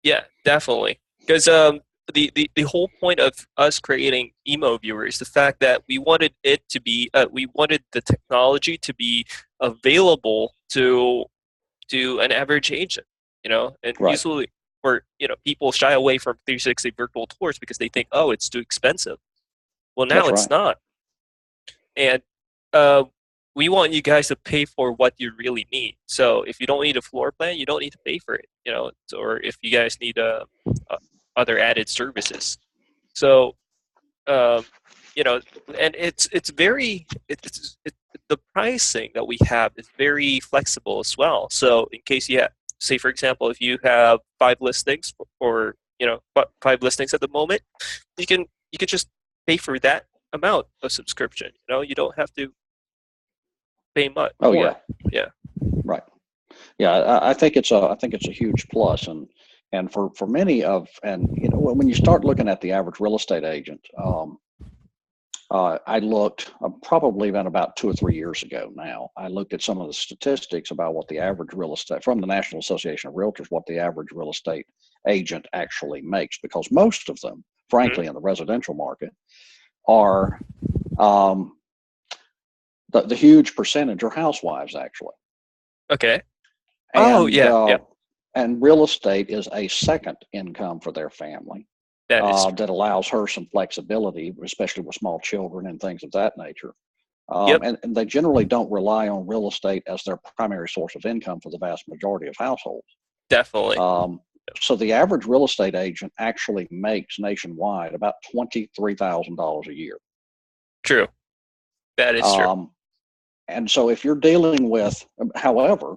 Yeah, definitely. Because the whole point of us creating emo viewer is the fact that we wanted it to be we wanted the technology to be available to an average agent, and Right. usually where people shy away from 360 virtual tours because they think, oh, it's too expensive. Well, now That's it's right. not, and uh, we want you guys to pay for what you really need. So if you don't need a floor plan, you don't need to pay for it, or if you guys need other added services. So um, you know, and it's very the pricing that we have is very flexible as well. So in case you have, say for example, if you have five listings or five listings at the moment, you can just pay for that amount of subscription. You don't have to pay much Oh more. yeah. Yeah. Right. Yeah, I think it's a huge plus, and for many of, and when you start looking at the average real estate agent, I looked probably about 2 or 3 years ago now. I looked at some of the statistics about what the average real estate from the National Association of Realtors, what the average real estate agent actually makes, because most of them, Mhm. frankly, in the residential market, are um, the huge percentage are housewives actually, Okay. Oh and yeah, uh, yeah. and real estate is a second income for their family That is true. that allows her some flexibility, especially with small children and things of that nature. Yep. And they generally don't rely on real estate as their primary source of income for the vast majority of households. Definitely. Um, so the average real estate agent actually makes nationwide about $23,000 a year. True. That is true. Um, and so if you're dealing with, however,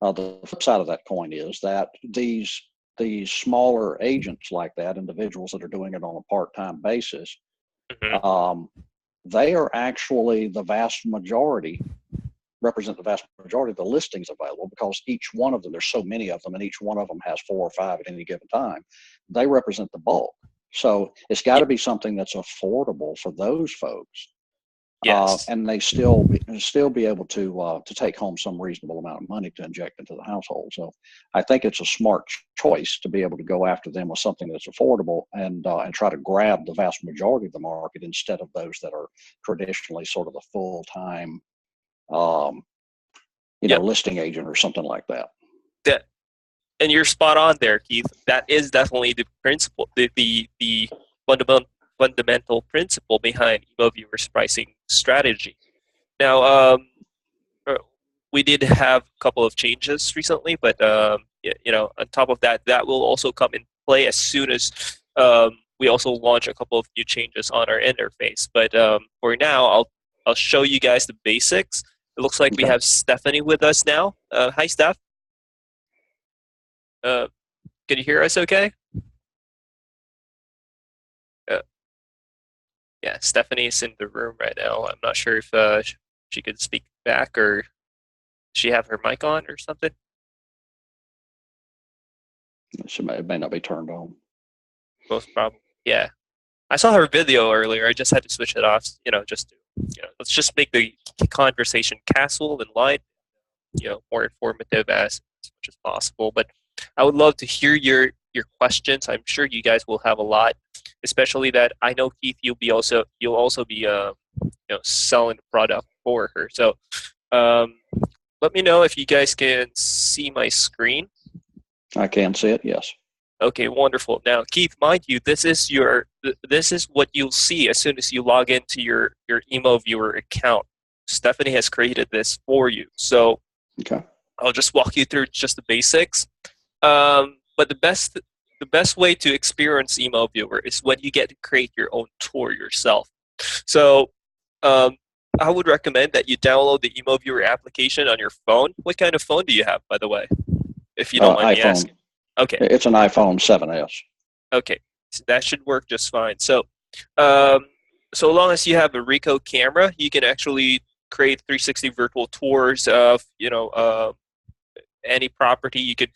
the flip side of that coin is that these smaller agents like that, individuals that are doing it on a part-time basis, Hmm. um, they are actually the vast majority, represent the vast majority of the listings available, because each one of them, there's so many of them, and each one of them has 4 or 5 at any given time. They represent the bulk. So it's got Yeah. to be something that's affordable for those folks, Yes. and they still be able to take home some reasonable amount of money to inject into the household. So I think it's a smart choice to be able to go after them with something that's affordable, and try to grab the vast majority of the market instead of those that are traditionally sort of the full time um, Yep. listing agent or something like that. That and you're spot on there, Keith. That is definitely the principle, the fundamental principle behind Evoviewers pricing strategy. Now, uh, we did have a couple of changes recently, but on top of that, that will also come in play as soon as we also launch a couple of new changes on our interface. But for now, I'll show you guys the basics. It looks like we Okay. have Stephanie with us now. Hi, Steph. Uh, can you hear us? Okay. Uh, yeah, Stephanie's in the room right now. I'm not sure if she could speak back or she have her mic on or something. It may not be turned on. Most probably. Yeah. I saw her video earlier. I just had to switch it off, just to, let's just make the conversation casual and light, more informative as much as possible. But I would love to hear your questions. I'm sure you guys will have a lot, especially that I know Keith, you'll also be selling the product for her. So um, let me know if you guys can see my screen. I can see it. Yes. Okay, wonderful. Now, Keith, mind you, this is what you'll see as soon as you log into your Emo Viewer account. Stephanie has created this for you, so Okay. I'll just walk you through just the basics. But the best way to experience Emo Viewer is when you get to create your own tour yourself. So, um, I would recommend that you download the Emo Viewer application on your phone. What kind of phone do you have, by the way, if you don't mind me iPhone. asking? Okay. It's an iPhone 7S. Okay, so that should work just fine. Um, so long as you have a Ricoh camera, you can actually create 360 virtual tours of any property. You could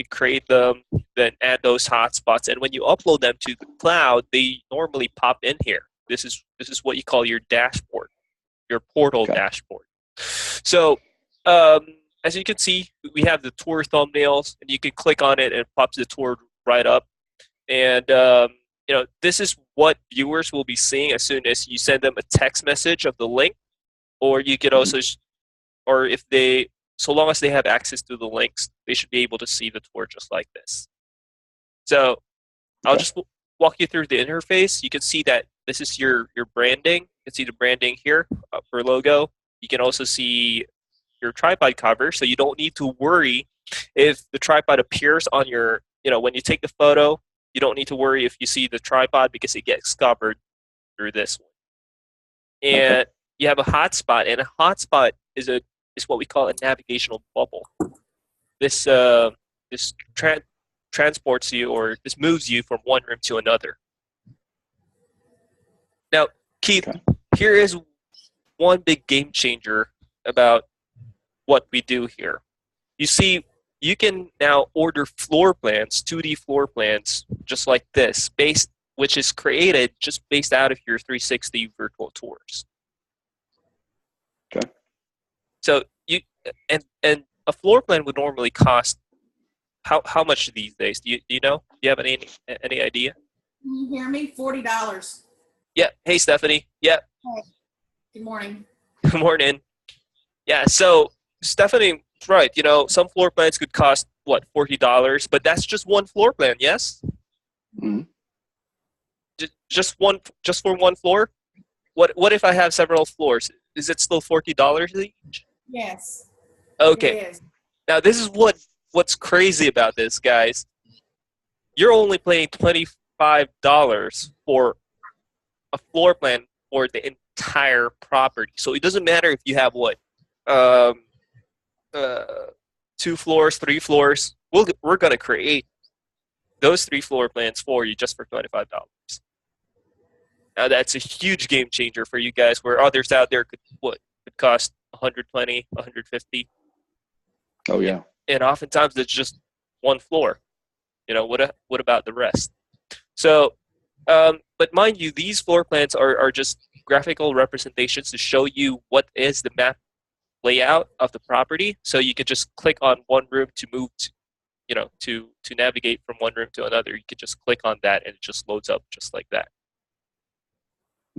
create them, then add those hotspots, and when you upload them to the cloud, they normally pop in here. This is what you call your dashboard, your portal Okay. dashboard. So um, as you can see, we have the tour thumbnails, and you can click on it and it pops the tour right up. And this is what viewers will be seeing as soon as you send them a text message of the link, or you could Mhm. also, or if they, so long as they have access to the links, they should be able to see the tour just like this. So I'll Okay. just walk you through the interface. You can see that this is your branding. You can see the branding here for logo. You can also see your tripod cover, so you don't need to worry if the tripod appears on your, when you take the photo, you don't need to worry if you see the tripod because it gets covered through this one. Okay. And you have a hotspot, and a hotspot is what we call a navigational bubble. This this transports you, or this moves you from one room to another. Now, Keith, Okay. here is one big game changer about what we do here. You see, you can now order floor plans, 2D floor plans, just like this, which is created just based out of your 360 virtual tours. Okay. So and a floor plan would normally cost how much these days? Do you know? Do you have any idea? Can you hear me? $40. Yeah. Hey, Stephanie. Yeah. Hey, good morning. Good morning. Yeah. So Stephanie, right? Some floor plans could cost what, $40, but that's just one floor plan. Yes. Mhm. Just for one floor. What if I have several floors? Is it still $40 each? Yes, it Okay. is. Now this is what's crazy about this, guys. You're only paying $25 for a floor plan for the entire property. So it doesn't matter if you have what, um, uh, 2 floors, 3 floors. We're gonna create those 3 floor plans for you just for $25. Now that's a huge game changer for you guys, where others out there could cost 120, 150, Oh yeah. and oftentimes it's just one floor. What about the rest? So, but mind you, these floor plans are just graphical representations to show you what is the map layout of the property. So you can just click on one room to move to navigate from one room to another. You can just click on that and it just loads up just like that.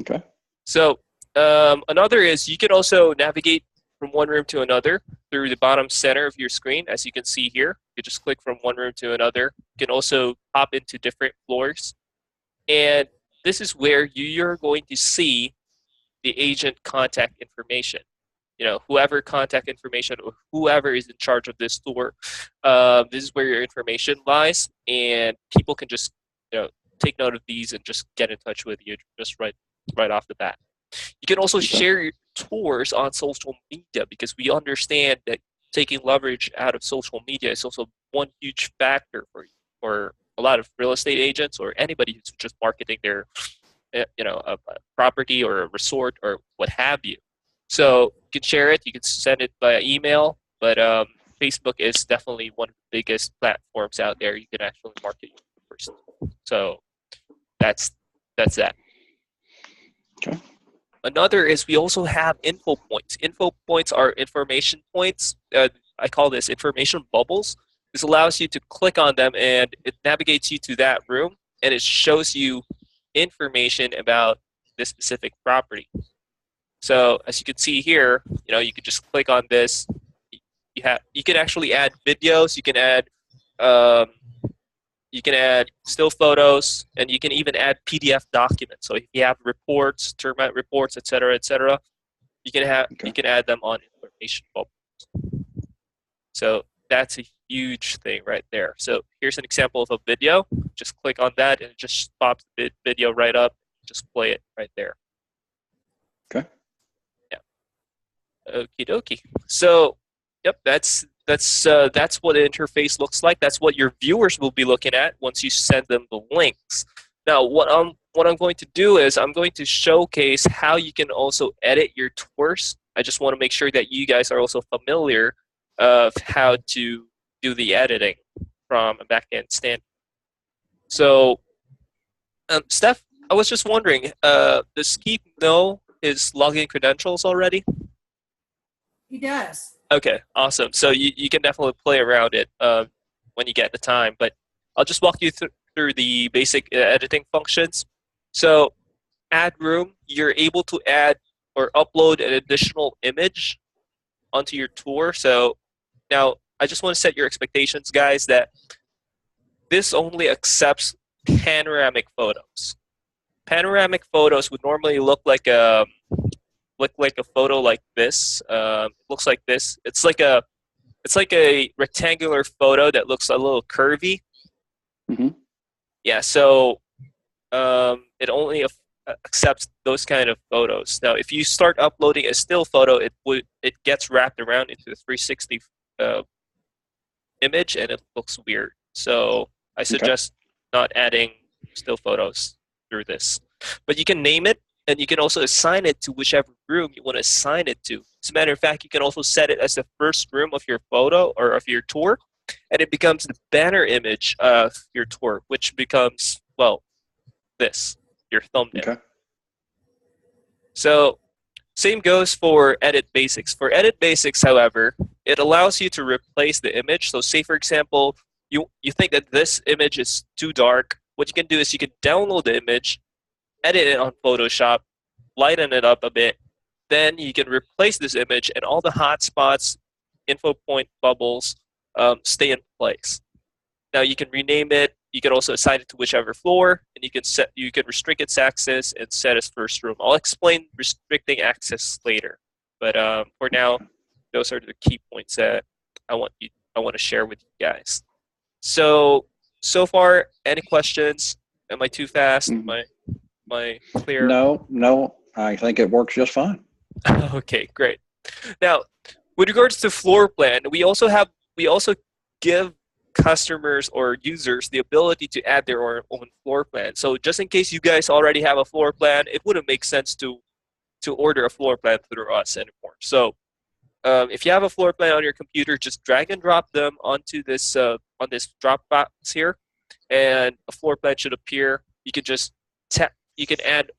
Okay. So another is you can also navigate from one room to another through the bottom center of your screen, as you can see here. You just click from one room to another. You can also hop into different floors. And this is where you're going to see the agent contact information. Whoever contact information or whoever is in charge of this tour, this is where your information lies, and people can just take note of these and just get in touch with you just right off the bat. You can also Okay. share your tours on social media, because we understand that taking leverage out of social media is also one huge factor for a lot of real estate agents or anybody who's just marketing their a property or a resort or what have you. So you can share it, you can send it via email, but Facebook is definitely one of the biggest platforms out there. You can actually market your tours. So that's that. Okay. Another is we also have info points. Info points are information points. I call this information bubbles. This allows you to click on them and it navigates you to that room, and it shows you information about this specific property. So as you can see here, you can just click on this. You can actually add videos. Um, you can add still photos, and you can even add PDF documents. So if you have reports, termite reports, etc., you Okay. can add them on information bubble. So that's a huge thing right there. So here's an example of a video. Just click on that, and it just pops the video right up. Just play it right there. Okay. Yeah. Okie dokie. So, yep, that's what the interface looks like. That's what your viewers will be looking at once you send them the links. Now, what I'm going to do is I'm going to showcase how you can also edit your tours. I just want to make sure that you guys are also familiar of how to do the editing from a backend standpoint. So, Steph, I was just wondering, does Keith know his login credentials already? He does. Okay, awesome. So you can definitely play around it when you get the time, but I'll just walk you through the basic editing functions. So add room, you're able to add or upload an additional image onto your tour. So now I just want to set your expectations, guys, that this only accepts panoramic photos. Panoramic photos would normally look like a photo like this. Looks like this. It's like a rectangular photo that looks a little curvy. Hmm. Yeah, so it only accepts those kind of photos. Now, if you start uploading a still photo, it gets wrapped around into the 360 uh, image, and it looks weird. So I Okay. suggest not adding still photos through this. But you can name it, and you can also assign it to whichever room you want to assign it to. As a matter of fact, you can also set it as the first room of your photo or of your tour, and it becomes the banner image of your tour, which becomes, well, this, your thumbnail. Okay. So same goes for edit basics. For edit basics, however, it allows you to replace the image. So say, for example, you think that this image is too dark. What you can do is you can download the image, edit it on Photoshop, lighten it up a bit. Then you can replace this image, and all the hotspots, info point bubbles stay in place. Now you can rename it. You can also assign it to whichever floor, and you can restrict its access and set as first room. I'll explain restricting access later, but for now, those are the key points that I want to share with you guys. So far, any questions? Am I too fast? Am I clear? No, I think it works just fine. Okay, great. Now, with regards to floor plan, we also give customers or users the ability to add their own floor plan. So just in case you guys already have a floor plan, it wouldn't make sense to order a floor plan through us anymore. So if you have a floor plan on your computer, just drag and drop them onto this on this drop box here, and a floor plan should appear. You can just you can add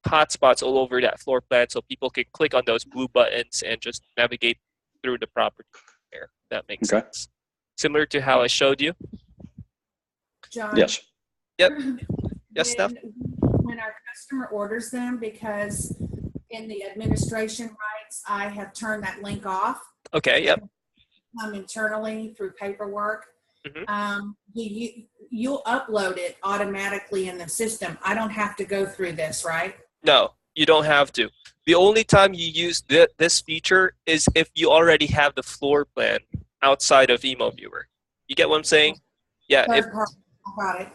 hotspots all over that floor plan, so people can click on those blue buttons and just navigate through the property there. That makes Okay. sense. Similar to how I showed you. John. Yes. Yep. Yes, Steph? When our customer orders them, because in the administration rights, I have turned that link off. Okay, yep. Internally through paperwork. Mm-hmm. You'll upload it automatically in the system. I don't have to go through this, right? No, you don't have to. The only time you use this feature is if you already have the floor plan outside of Emo Viewer. You get what I'm saying? Yeah. Third party. Got it.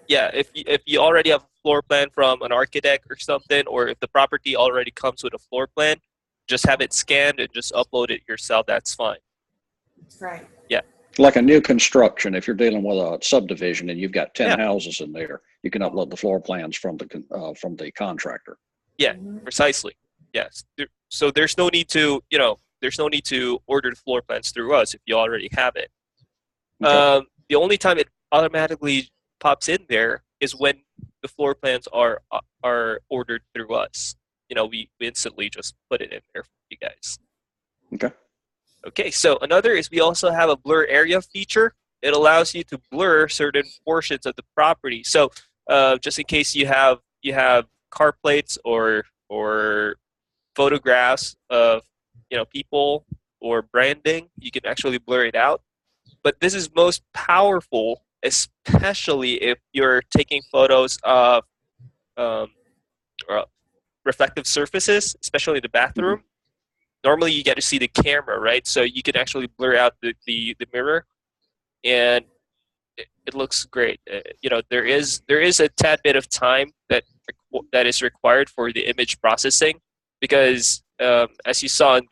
Yeah, if you already have a floor plan from an architect or something, or if the property already comes with a floor plan, just have it scanned and just upload it yourself. That's fine. That's right. Yeah. Like a new construction, if you're dealing with a subdivision and you've got 10 Yeah. houses in there, you can upload the floor plans from the contractor. Yeah, precisely. Yes. So there's no need to, order the floor plans through us if you already have it. Okay. The only time it automatically pops in there is when the floor plans are ordered through us. We instantly just put it in there for you guys. Okay. Okay, so another is we also have a blur area feature. It allows you to blur certain portions of the property. So just in case you have car plates or photographs of people or branding, you can actually blur it out. But this is most powerful, especially if you're taking photos of reflective surfaces, especially the bathroom. Mm-hmm. Normally you get to see the camera, right? So you can actually blur out the mirror, and it looks great. There is a tad bit of time that is required for the image processing, because as you saw in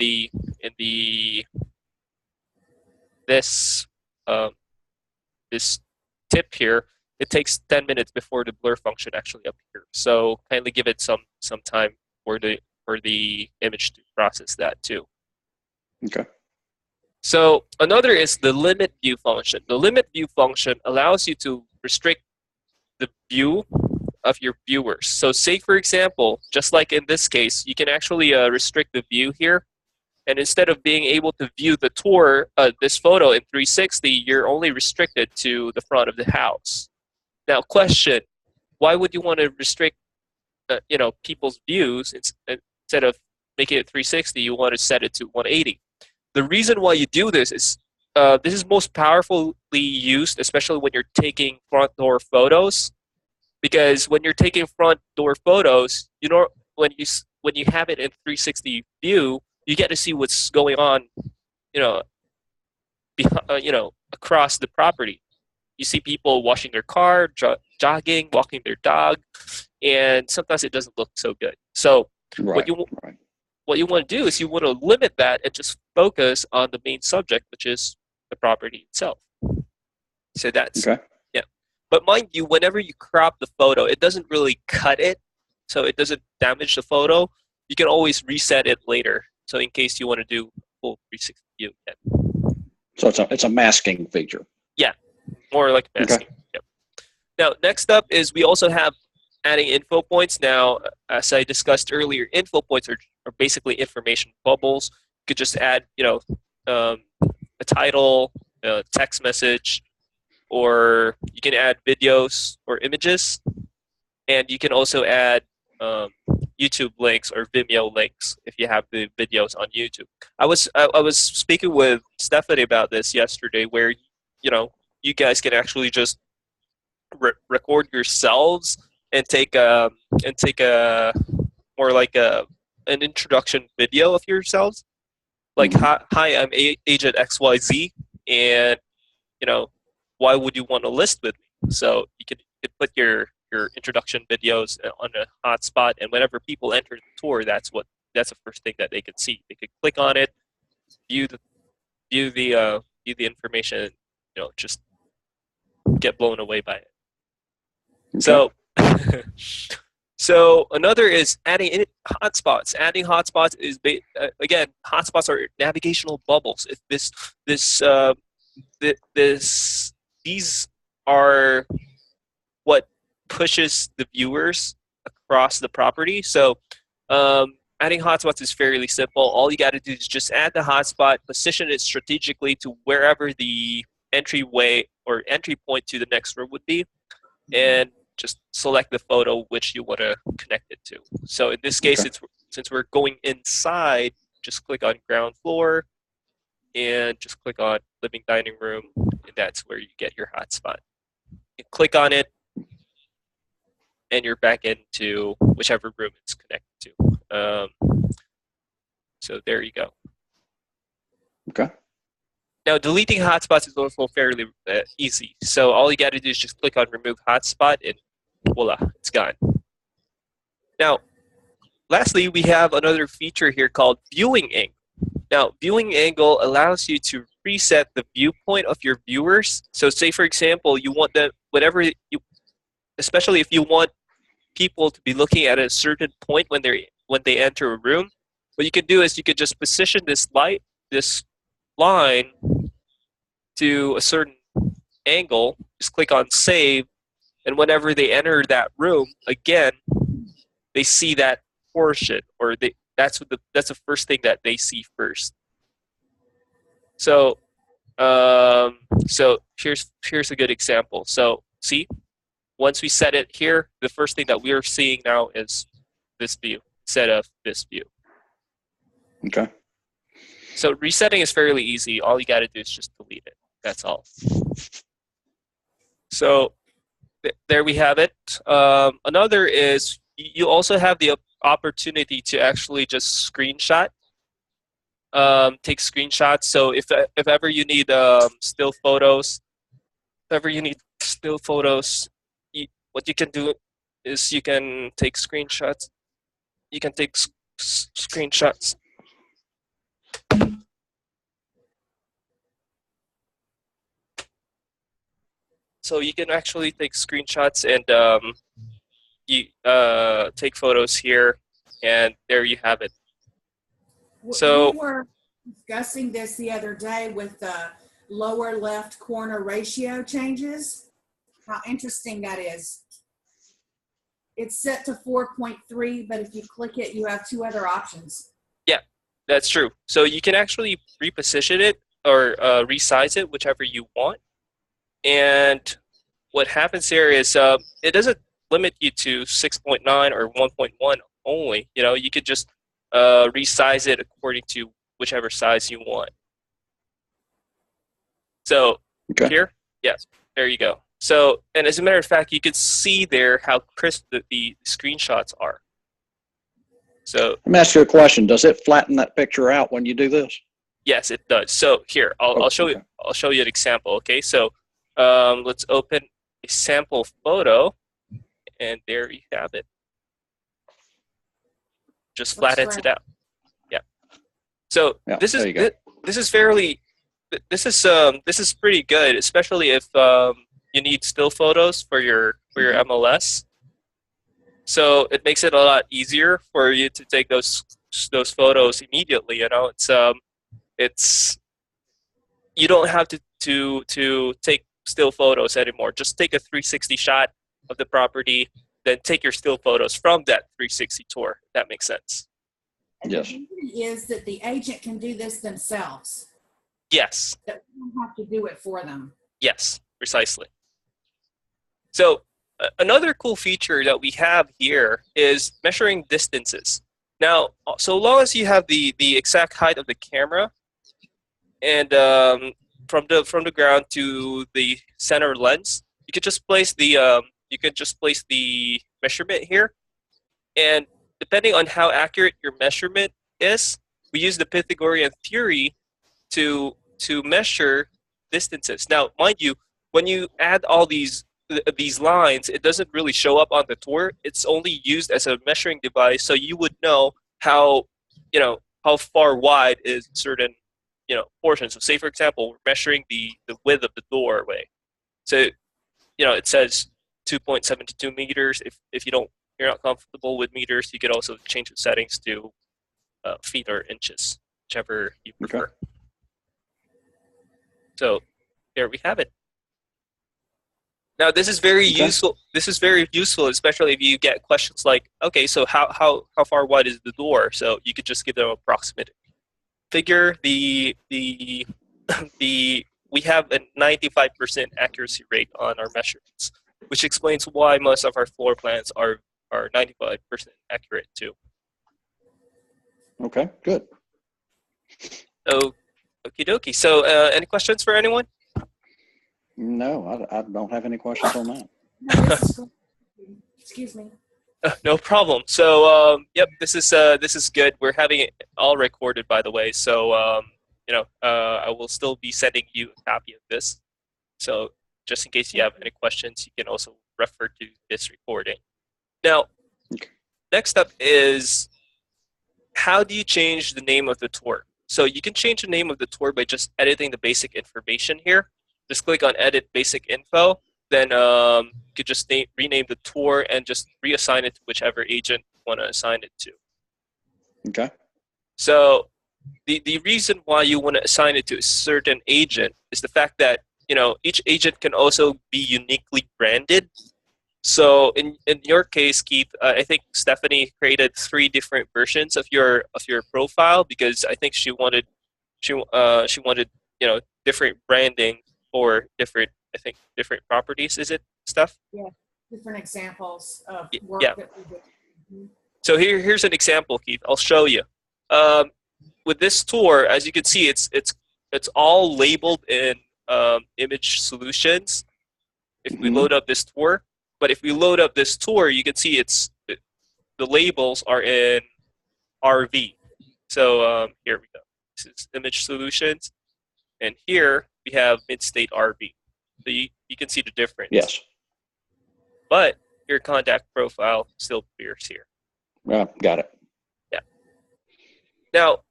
this this tip here, it takes 10 minutes before the blur function actually appears. So kindly give it some time for the image to process that too. Okay. So another is the limit view function. The limit view function allows you to restrict the view of your viewers. So say, for example, just like in this case, you can actually restrict the view here, And instead of being able to view the tour, this photo in 360, you're only restricted to the front of the house. Now, question: why would you want to restrict, people's views instead of making it 360? You want to set it to 180. The reason why you do this is most powerfully used, especially when you're taking front door photos, because when you're taking front door photos, when you have it in 360 view, you get to see what's going on, you know, across the property. You see people washing their car, jogging, walking their dog, and sometimes it doesn't look so good. So what Right. you Right. what you want to do is you want to limit that and just focus on the main subject, which is the property itself. So that's, Okay. yeah. But mind you, whenever you crop the photo, it doesn't really cut it, so it doesn't damage the photo. You can always reset it later. So in case you want to do full 360 view again. So it's a masking feature. Yeah, more like Okay. masking. Yep. Now, next up is we also have adding info points. Now, as I discussed earlier, info points are basically information bubbles. You could just add, a title, a text message, or you can add videos or images, and you can also add YouTube links or Vimeo links if you have the videos on YouTube. I was speaking with Stephanie about this yesterday, where you guys can actually just record yourselves and take a more like an introduction video of yourselves, like Mhm. hi, I'm Agent XYZ, and you know why would you want to list with me? So you could put your introduction videos on a hotspot, and whenever people enter the tour, that's the first thing that they can see. They could click on it, view the view the information, just get blown away by it. Okay. So, so another is adding hotspots. Adding hotspots is again, hotspots are navigational bubbles. If this these are what pushes the viewers across the property. So, adding hotspots is fairly simple. All you got to do is just add the hotspot, position it strategically to wherever the entryway or entry point to the next room would be, and just select the photo which you want to connect it to. So in this case, Okay. since we're going inside, just click on ground floor and just click on living dining room, and that's where you get your hotspot. You click on it, and you're back into whichever room it's connected to. So there you go. Okay. Now, deleting hotspots is also fairly easy. So all you got to do is just click on remove hotspot, and voila, it's gone. Now, lastly, we have another feature here called viewing angle. Now, viewing angle allows you to reset the viewpoint of your viewers. So say, for example, you want them, especially if you want people to be looking at a certain point when they enter a room, what you can do is you could just position this line to a certain angle, just click on save, and whenever they enter that room again, they see that portion, or that's the first thing that they see first. So here's a good example. So see, once we set it here, the first thing that we are seeing now is this view instead of this view. Okay. So resetting is fairly easy. All you got to do is just delete it. That's all. So there we have it. Another is you also have the opportunity to actually just screenshot, take screenshots. So if ever you need still photos, what you can do is you can take screenshots. You can take screenshots. So you can actually take screenshots and you take photos here, and there you have it. So we were discussing this the other day with the lower left corner ratio changes. How interesting that is. It's set to 4.3, but if you click it, you have two other options. yeah, That's true. So you can actually reposition it or resize it, whichever you want. And what happens here is it doesn't limit you to 6.9 or 1.1 only. You know, you could just resize it according to whichever size you want. So Okay. here, yes, there you go. So, and as a matter of fact, you can see there how crisp the screenshots are. So Let me ask you a question. Does it flatten that picture out when you do this? yes, it does. So here, I'll Oh, show you. okay. I'll show you an example. Okay, so let's open a sample photo, and there you have it. Just Looks flattens great. it out. Yeah. So Yeah, this there is you go. this is fairly this is pretty good, especially if you need still photos for your MLS. So it makes it a lot easier for you to take those photos immediately. You know, it's you don't have to take still photos anymore. Just take a 360 shot of the property, then take your still photos from that 360 tour. If that makes sense. And Yes. the beauty is that the agent can do this themselves. Yes. That we don't have to do it for them. Yes. Precisely. So another cool feature that we have here is measuring distances. Now, so long as you have the exact height of the camera and from the ground to the center lens, you could just place the measurement here, and depending on how accurate your measurement is, we use the Pythagorean theory to measure distances. Now, mind you, when you add all these lines, it doesn't really show up on the tour. It's only used as a measuring device, so you would know how how far wide is certain portion. So, say for example, we're measuring the width of the doorway. So, it says 2.72 meters. If you're not comfortable with meters, you could also change the settings to feet or inches, whichever you prefer. Okay. So there we have it. Now this is very Okay. useful. This is very useful, especially if you get questions like, okay, so how far wide is the door? So you could just give them an approximate figure. The we have a 95% accuracy rate on our measurements, which explains why most of our floor plans are 95% accurate too. Okay. Good. Oh, okie dokie. So any questions for anyone? No, I don't have any questions on that. No, this is great. Excuse me. No problem. So, yep, this is good. We're having it all recorded, by the way. So, I will still be sending you a copy of this. So, just in case you have any questions, you can also refer to this recording. Now, Okay. next up is how do you change the name of the tour? So you can change the name of the tour by just editing the basic information here. Just click on Edit Basic Info. Then you could just rename the tour and just reassign it to whichever agent you want to assign it to. Okay. So the reason why you want to assign it to a certain agent is the fact that each agent can also be uniquely branded. So in your case, Keith, I think Stephanie created 3 different versions of your profile because I think she wanted different branding for different properties. Is it Steph? Yeah, different examples of work Yeah. that we do. Mhm. So here's an example, Keith. I'll show you. With this tour, as you can see, it's all labeled in image solutions. If we load up this tour, but if we load up this tour, you can see the labels are in RV. So here we go. This is image solutions, and here we have mid-state RV. So you can see the difference. Yes. But your contact profile still appears here. Got it. Yeah. Now,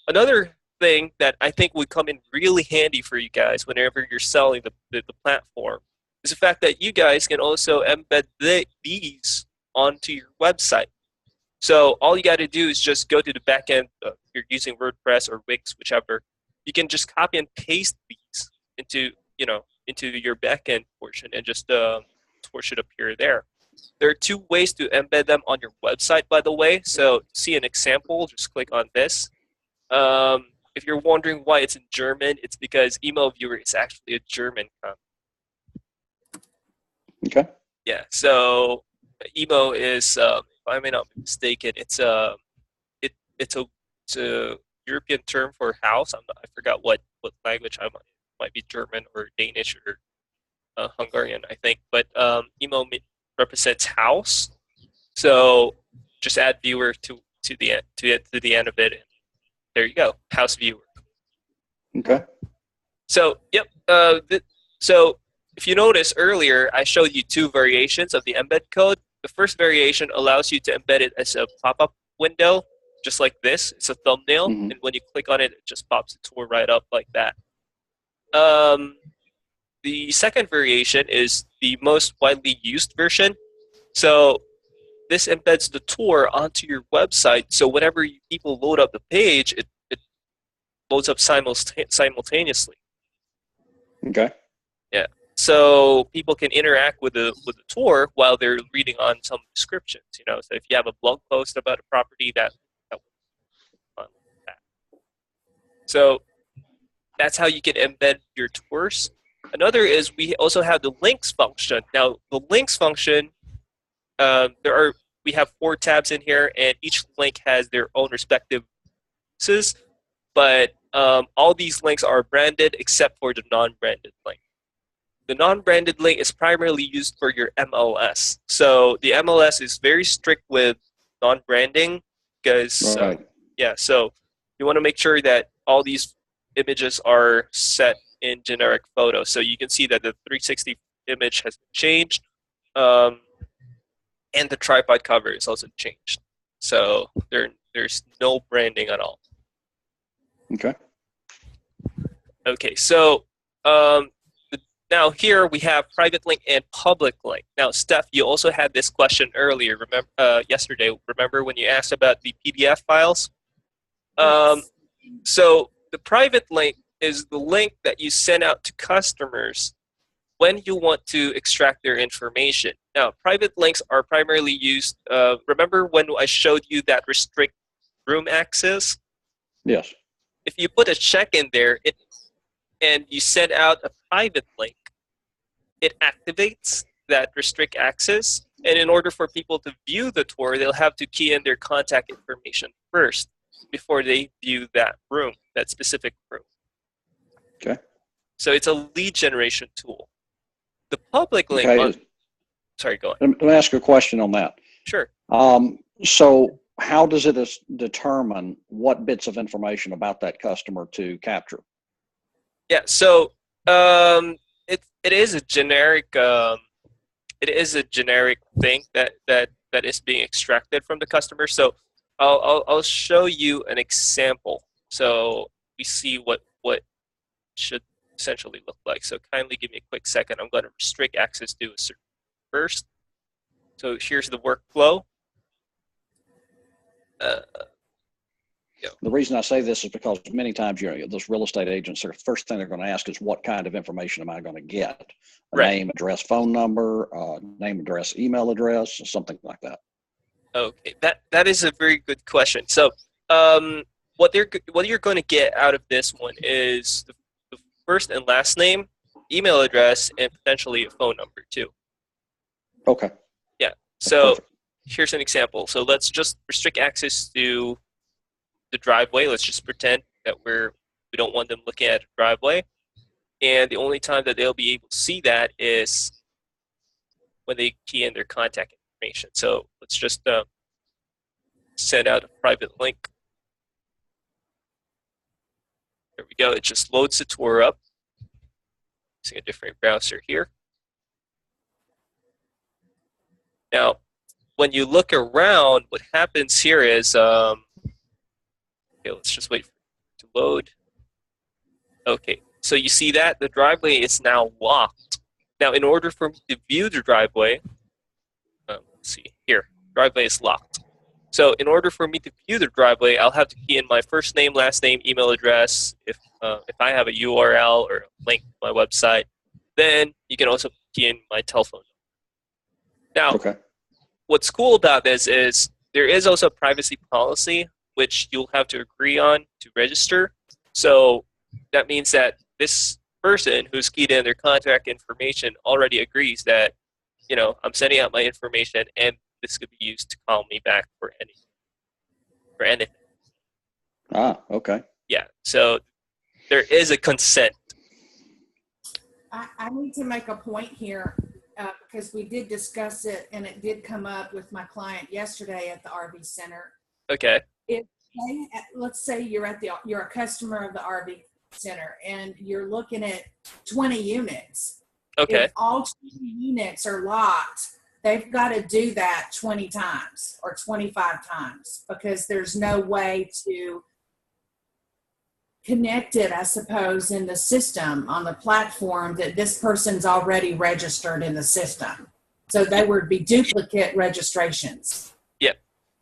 another thing that I think would come in really handy for you guys whenever you're selling the platform is the fact that you guys can also embed these onto your website. So all you got to do is just go to the backend. If you're using WordPress or Wix, whichever, you can just copy and paste these into your backend portion, and just tour should appear there. There are two ways to embed them on your website, by the way. So to see an example, just click on this. If you're wondering why it's in German, it's because Email Viewer is actually a German company. Okay. Yeah, so emo is, if I may not be mistaken, it's a European term for house. I forgot what language might be German or Danish or Hungarian, I think. But emo represents house. So just add viewer to the end of it, and there you go, house viewer. Okay. So yep. So if you notice earlier, I showed you two variations of the embed code. The first variation allows you to embed it as a pop-up window, just like this. It's a thumbnail, and when you click on it, it just pops the tour right up like that. The second variation is the most widely used version. So this embeds the tour onto your website. So whenever people load up the page, it loads up simultaneously. Okay. Yeah. So people can interact with the tour while they're reading on some descriptions. So if you have a blog post about a property, that will that. So that's how you can embed your tours. Another is we also have the links function. Now the links function, we have 4 tabs in here, and each link has their own respective uses, but all these links are branded except for the non-branded link. The non-branded link is primarily used for your MLS. So the MLS is very strict with non-branding because, so you want to make sure that all these images are set in generic photos. So you can see that the 360 image has changed, and the tripod cover is also changed. So there's no branding at all. Okay. Okay, so now here we have private link and public link. Now, Steph, you also had this question earlier. Remember yesterday? Remember when you asked about the PDF files? Yes. So the private link is the link that you send out to customers when you want to extract their information. Now, private links are primarily used. Remember when I showed you that restrict room access? Yes. If you put a check in there, and you send out a private link, it activates that restrict access. And in order for people to view the tour, they'll have to key in their contact information first before they view that room, that specific room. Okay. So it's a lead generation tool. The public link. Okay. Sorry, go on. Let me ask a question on that. Sure. So how does it determine what bits of information about that customer to capture? Yeah. So it is a generic thing that is being extracted from the customer. So I'll show you an example so we see what should essentially look like. So kindly give me a quick second. I'm going to restrict access to a certain first. So here's the workflow. The reason I say this is because many times those real estate agents, the first thing they're going to ask is what kind of information am I going to get? Name, address, phone number, name, address, email address, something like that. Okay, that is a very good question. So what you're going to get out of this one is the first and last name, email address, and potentially a phone number too. Okay. Yeah. So here's an example. So let's just restrict access to the driveway. Let's just pretend that we don't want them looking at a driveway, and the only time that they'll be able to see that is when they key in their contact information. So let's just send out a private link. There we go. It just loads the tour up using a different browser here. Now, when you look around, what happens here is, okay, let's just wait for it to load. Okay, so you see that the driveway is now locked. Now, in order for me to view the driveway, let's see here, driveway is locked. So in order for me to view the driveway, I'll have to key in my first name, last name, email address. If I have a URL or a link to my website, then you can also key in my telephone number. Now, what's cool about this is there is also a privacy policy which you'll have to agree on to register. So that means that this person who's keyed in their contact information already agrees that, I'm sending out my information and this could be used to call me back for anything. Okay. Yeah. So there is a consent. I need to make a point here because we did discuss it and it did come up with my client yesterday at the RV center. Okay. If let's say you're a customer of the RV center and you're looking at 20 units. Okay. If all 20 units are locked, they've got to do that 20 times or 25 times because there's no way to connect it, I suppose, in the system on the platform that this person's already registered in the system. So they would be duplicate registrations. Yeah.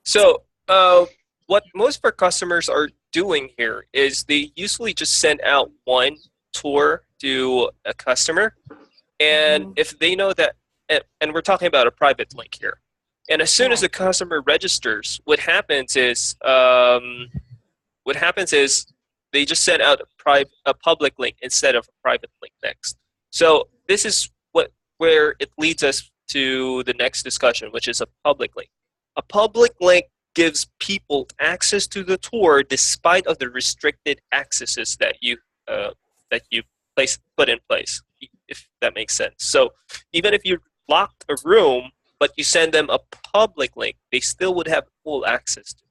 So what most of our customers are doing here is they usually just send out one tour to a customer. And if they know that, and we're talking about a private link here, and as soon as the customer registers, what happens is they just send out a public link instead of a private link next. So this is where it leads us to the next discussion, which is a public link. A public link gives people access to the tour despite of the restricted accesses that you put in place, if that makes sense. So even if you locked a room, but you send them a public link, they still would have full access to it.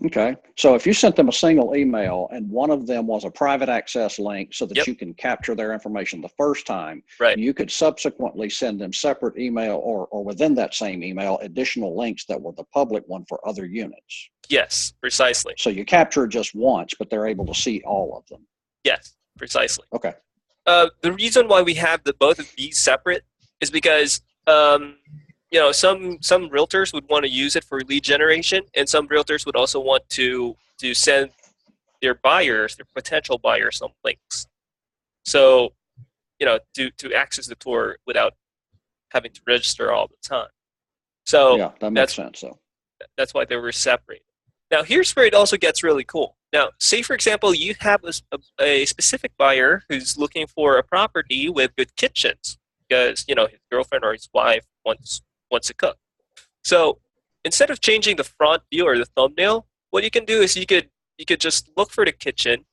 Okay. So if you sent them a single email and one of them was a private access link so that Yep. you can capture their information the first time, Right. you could subsequently send them separate email or within that same email, additional links that were the public one for other units. Yes, precisely. So you capture just once, but they're able to see all of them. Yes, precisely. Okay. The reason why we have both of these separate is because some realtors would want to use it for lead generation, and some realtors would also want to send their potential buyers, some links. So, to access the tour without having to register all the time. So yeah, that makes sense. So that's why they were separated. Now, here's where it also gets really cool. Now, say, for example, you have a specific buyer who's looking for a property with good kitchens because, his girlfriend or his wife wants to cook. So instead of changing the front view or the thumbnail, what you can do is you could just look for the kitchen.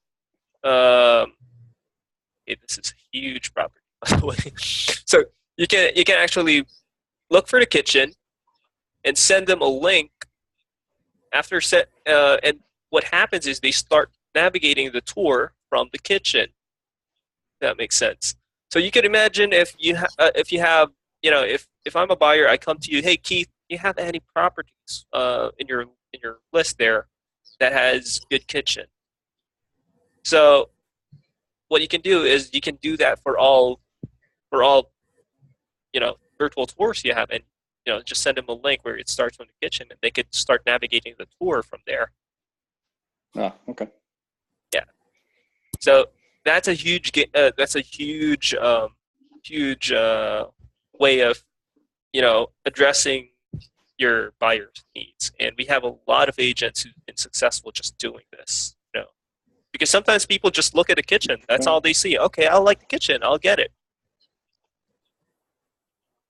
This is a huge property, by the way. So you can actually look for the kitchen and send them a link after and what happens is they start navigating the tour from the kitchen. That makes sense. So you can imagine if I'm a buyer, I come to you, hey Keith, do you have any properties in your list there that has good kitchen? So what you can do is you can do that for all virtual tours you have, and just send them a link where it starts from the kitchen, and they could start navigating the tour from there. Okay. Yeah. So that's a huge way of addressing your buyer's needs, and we have a lot of agents who've been successful just doing this. Because sometimes people just look at a kitchen, that's all they see. Okay, I like the kitchen, I'll get it.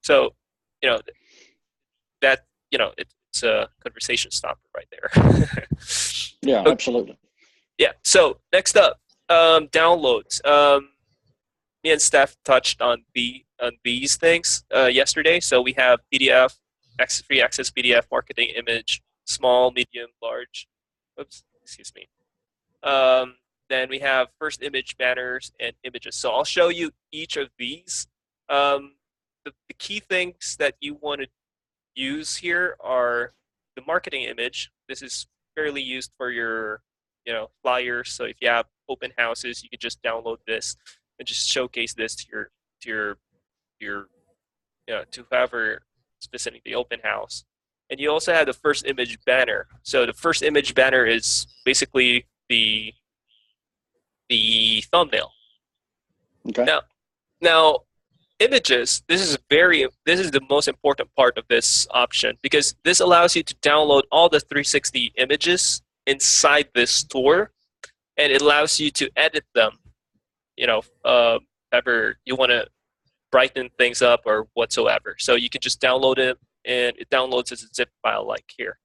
So it's a conversation stopper right there. Yeah, okay. Absolutely. Yeah. So next up, downloads. Me and Steph touched on these things yesterday. So we have PDF, free access PDF, marketing image, small, medium, large. Oops, excuse me. Then we have first image banners and images. So I'll show you each of these. The key things that you want to use here are the marketing image. This is fairly used for your flyers. So if you have open houses, you can just download this and just showcase this to whoever is visiting the open house. And you also have the first image banner. So the first image banner is basically the thumbnail. Okay. Now images, this is the most important part of this option, because this allows you to download all the 360 images inside this store, and it allows you to edit them, ever you want to brighten things up or whatsoever. So you can just download it, and it downloads as a zip file like here.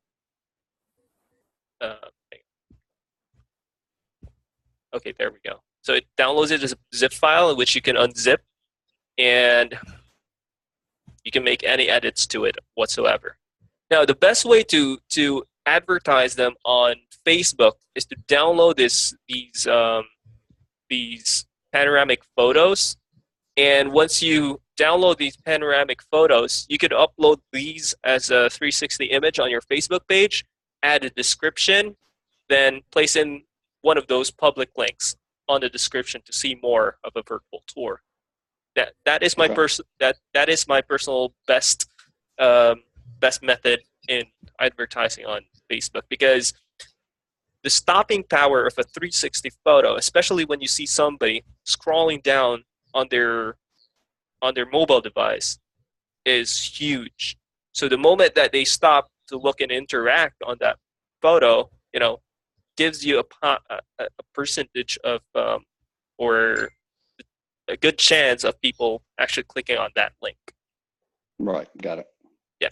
Okay, there we go. So it downloads it as a zip file in which you can unzip, and you can make any edits to it whatsoever. Now, the best way to advertise them on Facebook is to download these panoramic photos. And once you download these panoramic photos, you could upload these as a 360 image on your Facebook page, add a description, then place in one of those public links on the description to see more of a virtual tour. That is my that is my personal best method in advertising on Facebook, because the stopping power of a 360 photo, especially when you see somebody scrolling down on their mobile device, is huge. So the moment that they stop to look and interact on that photo, gives you a percentage of or a good chance of people actually clicking on that link. Right, got it. Yeah.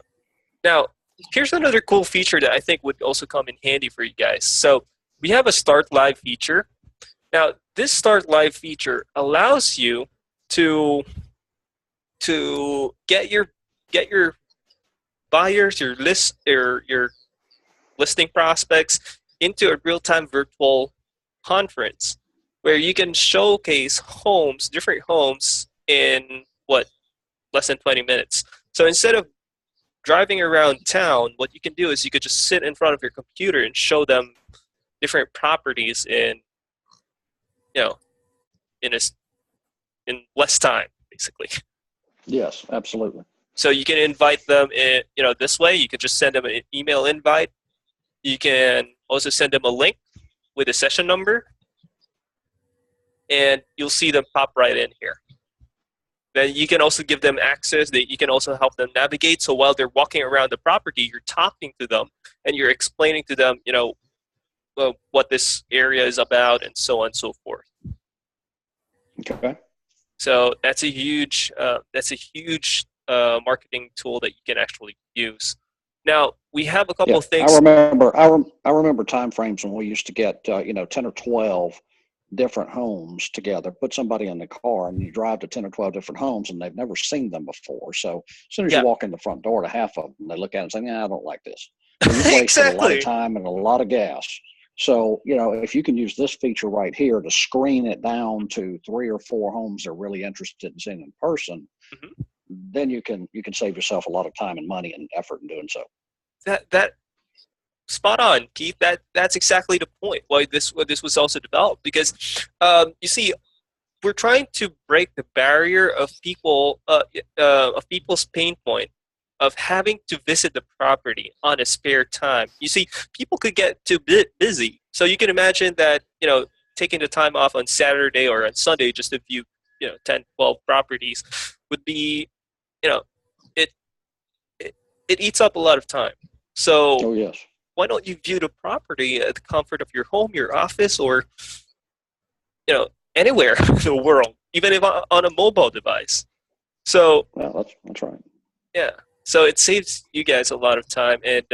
Now, here's another cool feature that I think would also come in handy for you guys. So we have a Start Live feature. Now, this Start Live feature allows you to get your buyers, your listing prospects into a real-time virtual conference where you can showcase different homes in less than 20 minutes. So instead of driving around town, what you can do is you could just sit in front of your computer and show them different properties in less time, basically. Yes, absolutely. So you can invite them in, this way. You can just send them an email invite. You can also send them a link with a session number, and you'll see them pop right in here. Then you can also give them access. You can also help them navigate. So while they're walking around the property, you're talking to them and you're explaining to them, what this area is about, and so on and so forth. Okay. So that's a huge marketing tool that you can actually use. Now we have a couple of things. I remember time frames when we used to get 10 or 12 different homes together, put somebody in the car, and you drive to 10 or 12 different homes, and they've never seen them before. So as soon as you walk in the front door to half of them, they look at it and say, "Yeah, I don't like this." So you've wasted a lot of time and a lot of gas. So, if you can use this feature right here to screen it down to 3 or 4 homes they're really interested in seeing in person, then you can save yourself a lot of time and money and effort in doing so. That spot on, Keith. That's exactly the point why this was also developed, because you see, we're trying to break the barrier of people's pain point of having to visit the property on a spare time. You see, people could get too busy. So you can imagine that, taking the time off on Saturday or on Sunday just to view, 10, 12 properties would be, it eats up a lot of time. So why don't you view the property at the comfort of your home, your office, or, anywhere in the world, even if on a mobile device. So that's right. Yeah. So it saves you guys a lot of time, and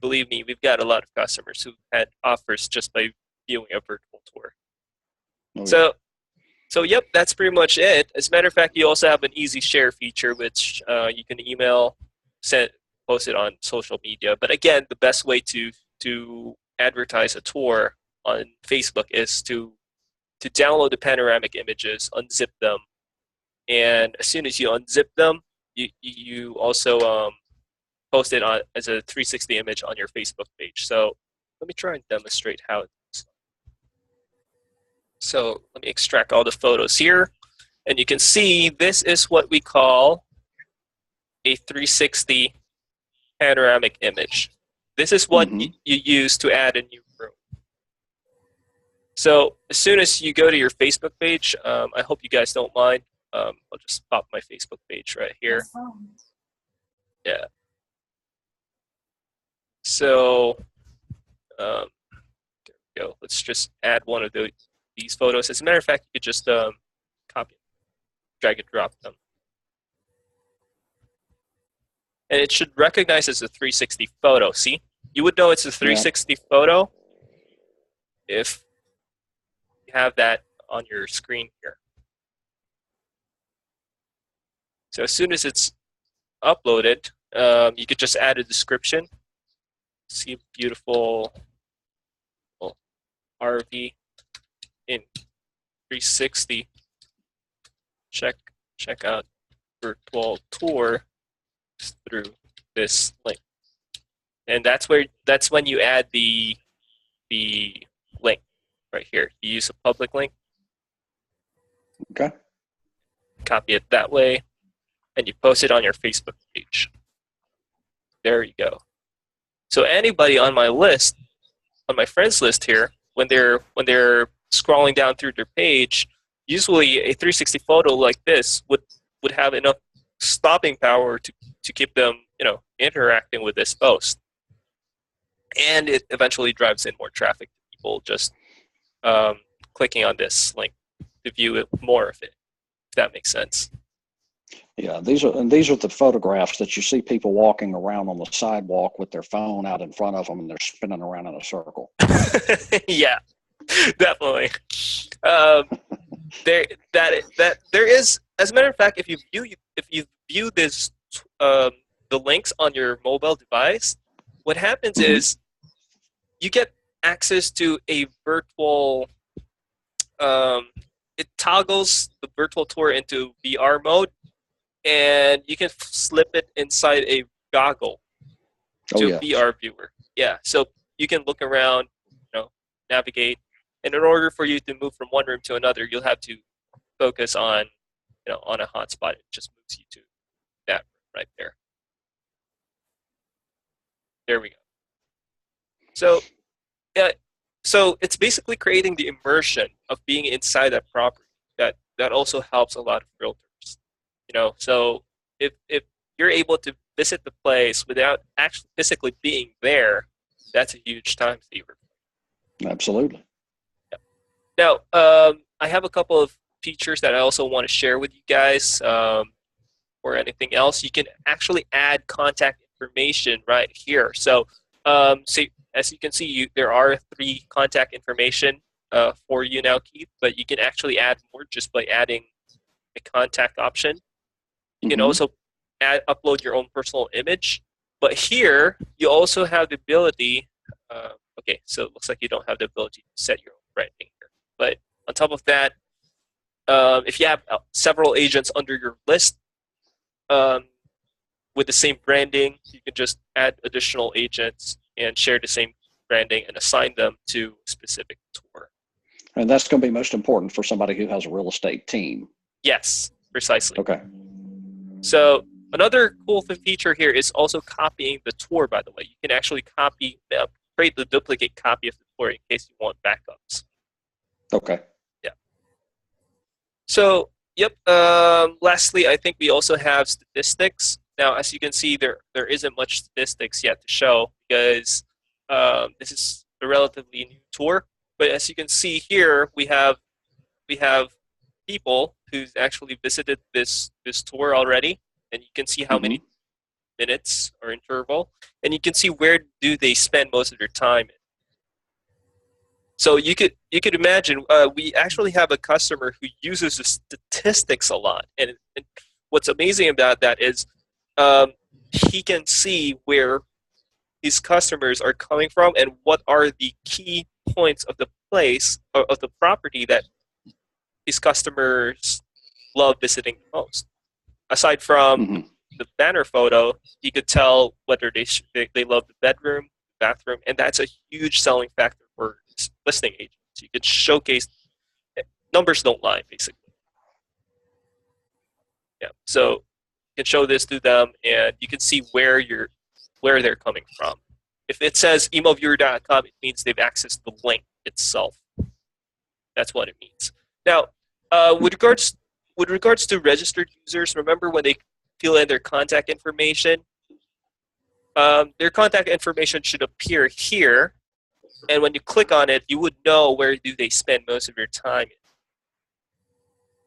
believe me, we've got a lot of customers who had offers just by viewing a virtual tour. So yep, that's pretty much it. As a matter of fact, you also have an easy share feature, which you can email, post it on social media. But again, the best way to advertise a tour on Facebook is to download the panoramic images, unzip them, and as soon as you unzip them, you also post it as a 360 image on your Facebook page. So let me try and demonstrate how it is. So let me extract all the photos here, and you can see this is what we call a 360 panoramic image. This is what you use to add a new room. So as soon as you go to your Facebook page, I hope you guys don't mind, I'll just pop my Facebook page right here. That's fine. Yeah. So there we go. Let's just add one of these photos. As a matter of fact, you could just copy, drag and drop them. And it should recognize as a 360 photo. See? You would know it's a 360 photo if you have that on your screen here. So as soon as it's uploaded, you could just add a description. See a beautiful RV in 360. Check out virtual tour through this link, and that's when you add the link right here. You use a public link. Okay. Copy it that way, and you post it on your Facebook page. There you go. So anybody on my list, on my friends list here, when they're scrolling down through their page, usually a 360 photo like this would have enough stopping power to keep them, interacting with this post. And it eventually drives in more traffic to people just clicking on this link to view more of it, if that makes sense. Yeah, these are the photographs that you see people walking around on the sidewalk with their phone out in front of them, and they're spinning around in a circle. Yeah, definitely. There is, as a matter of fact, if you view this the links on your mobile device, what happens is you get access to a virtual. It toggles the virtual tour into VR mode, and you can slip it inside a goggle to a VR viewer. Yeah, so you can look around, navigate, and in order for you to move from one room to another, you'll have to focus on, on a hotspot. It just moves you to that room right there. There we go. So, so it's basically creating the immersion of being inside that property. That also helps a lot of realtors. So if you're able to visit the place without actually physically being there, that's a huge time saver. Absolutely. Yeah. Now, I have a couple of features that I also want to share with you guys. Or anything else, you can actually add contact information right here. So, as you can see, there are 3 contact information for you now, Keith, but you can actually add more just by adding a contact option. You can also upload your own personal image, but here you also have the ability. Okay, so it looks like you don't have the ability to set your own branding here, but on top of that, if you have several agents under your list, with the same branding, you can just add additional agents and share the same branding and assign them to a specific tour. And that's going to be most important for somebody who has a real estate team. Yes, precisely. Okay. So another cool feature here is also copying the tour, by the way. You can actually create the duplicate copy of the tour in case you want backups. Okay. Yeah. So, yep. Lastly, I think we also have statistics. Now, as you can see, there isn't much statistics yet to show because this is a relatively new tour. But as you can see here, we have people who's actually visited this tour already, and you can see how many minutes or interval, and you can see where do they spend most of their time in. So you could imagine we actually have a customer who uses the statistics a lot, and what's amazing about that is he can see where his customers are coming from and what are the key points of the place of the property that his customers love visiting the most. Aside from the banner photo, he could tell whether they love the bedroom, bathroom, and that's a huge selling factor for listing agents. You could showcase numbers don't lie, basically. Yeah, so you can show this to them, and you can see where they're coming from. If it says emoviewer.com, it means they've accessed the link itself. That's what it means. Now, with regards with regards to registered users, remember when they fill in their contact information, their contact information should appear here, and when you click on it, you would know where do they spend most of your time.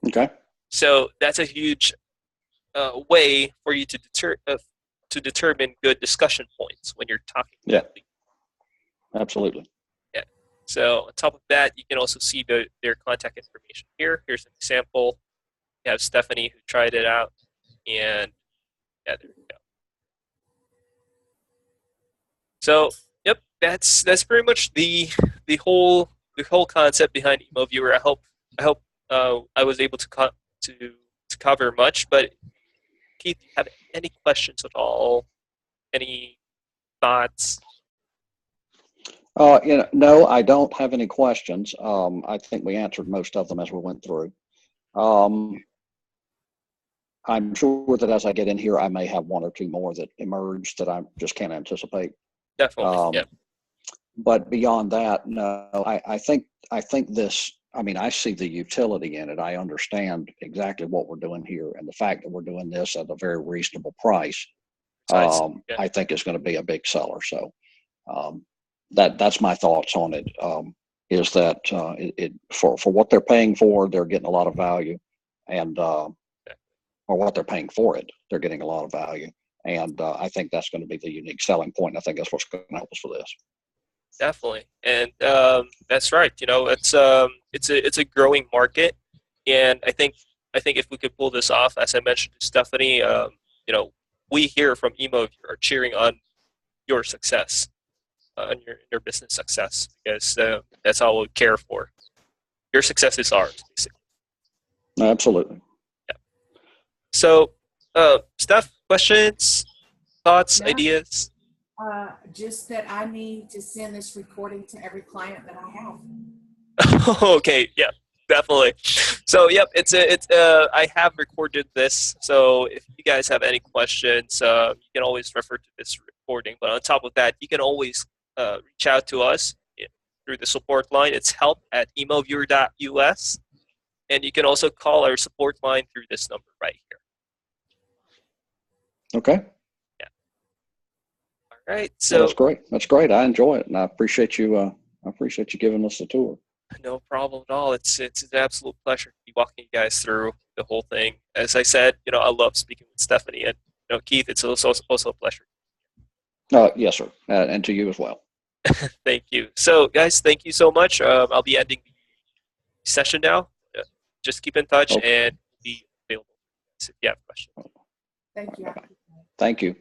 Okay. So that's a huge way for you to determine good discussion points when you're talking. Yeah. Absolutely. Yeah. So on top of that, you can also see their contact information here. Here's an example. You have Stephanie who tried it out, and yeah, there we go. So yep, that's pretty much the whole concept behind Email Viewer. I hope I was able to cover much. But Keith, do you have any questions at all? Any thoughts? No, I don't have any questions. I think we answered most of them as we went through. I'm sure that as I get in here, I may have one or two more that emerge that I just can't anticipate. Definitely, yeah. But beyond that, no, I think this, I mean, I see the utility in it. I understand exactly what we're doing here, and the fact that we're doing this at a very reasonable price, Yeah. I think is going to be a big seller. So that's my thoughts on it. Is that for what they're paying for, they're getting a lot of value, and or what they're paying for it, they're getting a lot of value. And I think that's going to be the unique selling point. I think that's what's going to help us for this. Definitely, and that's right. You know, it's a growing market, and I think if we could pull this off, as I mentioned to Stephanie, you know, we here from Emo are cheering on your success, on your business success, because that's all we care for. Your success is ours, basically. Absolutely. Yeah. So, Steph, questions, thoughts, No. ideas? Just that I need to send this recording to every client that I have. Okay, yeah, definitely. So, yep, I have recorded this. So, if you guys have any questions, you can always refer to this recording. But on top of that, you can always reach out to us through the support line. It's help@emoviewer.us, and you can also call our support line through this number right here. Okay. All right. Well, So that's great. That's great. I enjoy it, and I appreciate you giving us the tour. no problem at all. It's an absolute pleasure to be walking you guys through the whole thing. As I said, you know, I love speaking with Stephanie, and you know, Keith, it's also a pleasure. Yes, sir, and to you as well. Thank you. So, guys, thank you so much. I'll be ending the session now. Just keep in touch and be available if you have questions. Thank you. Thank you.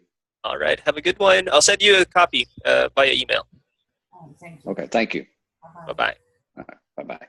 All right. Have a good one. I'll send you a copy via email. Thank you. Okay. Thank you. Bye-bye. Bye-bye.